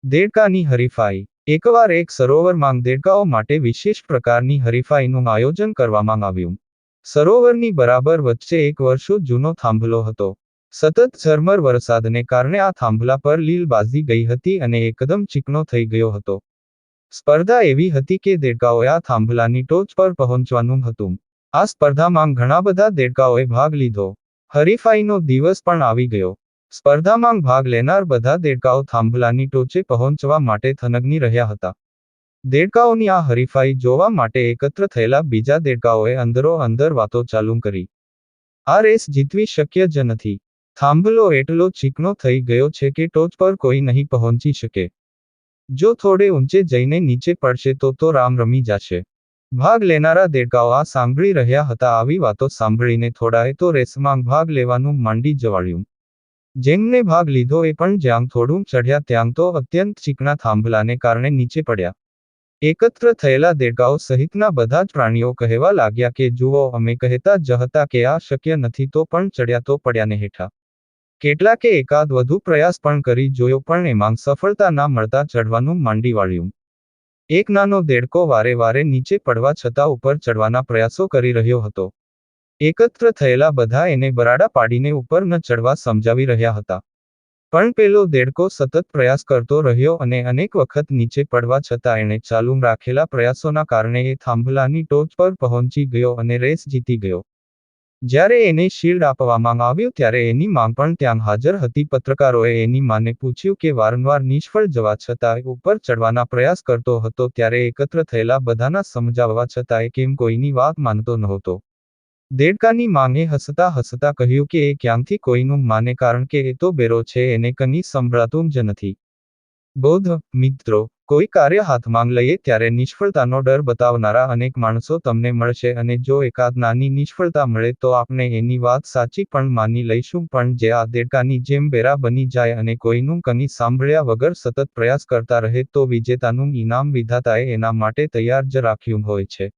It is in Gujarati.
દેડકાની હરીફાઈ। એકવાર એક સરોવરમાં દેડકાઓ માટે વિશેષ પ્રકારની હરીફાઈનું આયોજન કરવામાં આવ્યું। સરોવરની બરાબર વચ્ચે એક વર્ષો જૂનો થાંભલો હતો। સતત ઝરમર વરસાદને કારણે આ થાંભલા પર લીલ બાજી ગઈ હતી અને એકદમ ચીકણો થઈ ગયો હતો। સ્પર્ધા એવી હતી કે દેડકાઓએ આ થાંભલાની ટોચ પર પહોંચવાનું હતું। આ સ્પર્ધામાં ઘણા બધા દેડકાઓએ ભાગ લીધો। હરીફાઈનો દિવસ પણ આવી ગયો। સ્પર્ધામાં ભાગ લેનાર બધા દેડકાઓ થાંભલાની ટોચે પહોંચવા માટે થનગની રહ્યા હતા। દેડકાઓની આ હરીફાઈ જોવા માટે એકત્ર થયેલા બીજા દેડકાઓએ અંદરો-અંદર વાતો ચાલુ કરી। આ રેસ જીતવી શક્ય જ નથી। થાંભલો એટલો ચીકણો થઈ ગયો છે કે ટોચ પર કોઈ નહીં પહોંચી શકે। જો થોડે ઊંચે જઈને નીચે પડશે તો રામ રમી જાશે। ભાગ લેનારા દેડકાઓ આ સાંભળી રહ્યા હતા। આવી વાતો સાંભળીને થોડાએ તો રેસમાં ભાગ લેવાનું માંડી જવાળ્યું। જેમને ભાગ લીધો એ પણ જ્યાં થોડું ચઢ્યા ત્યાં તો અત્યંત ચીકણા થાંભલાને કારણે નીચે પડ્યા। એકત્ર થયેલા દેડકાઓ સહિતના બધા જ પ્રાણીઓ કહેવા લાગ્યા કે જુઓ, અમે કહેતા જ હતા કે આ શક્ય નથી, તો પણ ચડ્યા તો પડ્યાને હેઠા। કેટલાકે એકાદ વધુ પ્રયાસ પણ કરી જોયો પણ એમાં સફળતા ના મળતા ચડવાનું માંડી વાળ્યું। એક નાનો દેડકો વારે વારે નીચે પડવા છતાં ઉપર ચડવાના પ્રયાસો કરી રહ્યો હતો। એકત્ર થયેલા બધા એને બરાડા પાડીને ઉપર ન ચડવા સમજાવી રહ્યા હતા। પણ પેલો દેડકો સતત પ્રયાસ કરતો રહ્યો અને અનેક વખત નીચે પડવા છતાં એણે ચાલુ રાખેલા પ્રયાસોના કારણે એ થાંભલાની ટોચ પર પહોંચી ગયો અને રેસ જીતી ગયો। જ્યારે એને શિલ્ડ આપવામાં આવ્યું ત્યારે એની માં પણ ત્યાં હાજર હતી। પત્રકારોએ એની માને પૂછ્યું કે વારંવાર નિષ્ફળ જવા છતાં ઉપર ચડવાના પ્રયાસ કરતો હતો ત્યારે એકત્ર થયેલા બધાના સમજાવવા છતાં એ કેમ કોઈની વાત માનતો નહોતો। દેડકાની માંગે હસતા હસતા કહ્યું કે એ ક્યાંથી કોઈનું માને, કારણ કે એ તો બેરો છે, એને કંઈ સંભળાતું જ નથી। બૌદ્ધ મિત્રો, કોઈ કાર્ય હાથમાં લઈએ ત્યારે નિષ્ફળતાનો ડર બતાવનારા અનેક માણસો તમને મળશે અને જો એકાદ નાની નિષ્ફળતા મળે તો આપણે એની વાત સાચી પણ માની લઈશું, પણ જે આ દેડકાની જેમ બેરા બની જાય અને કોઈનું કંઈ સાંભળ્યા વગર સતત પ્રયાસ કરતા રહે તો વિજેતાનું ઇનામ વિધાતાએ એના માટે તૈયાર જ રાખ્યું હોય છે।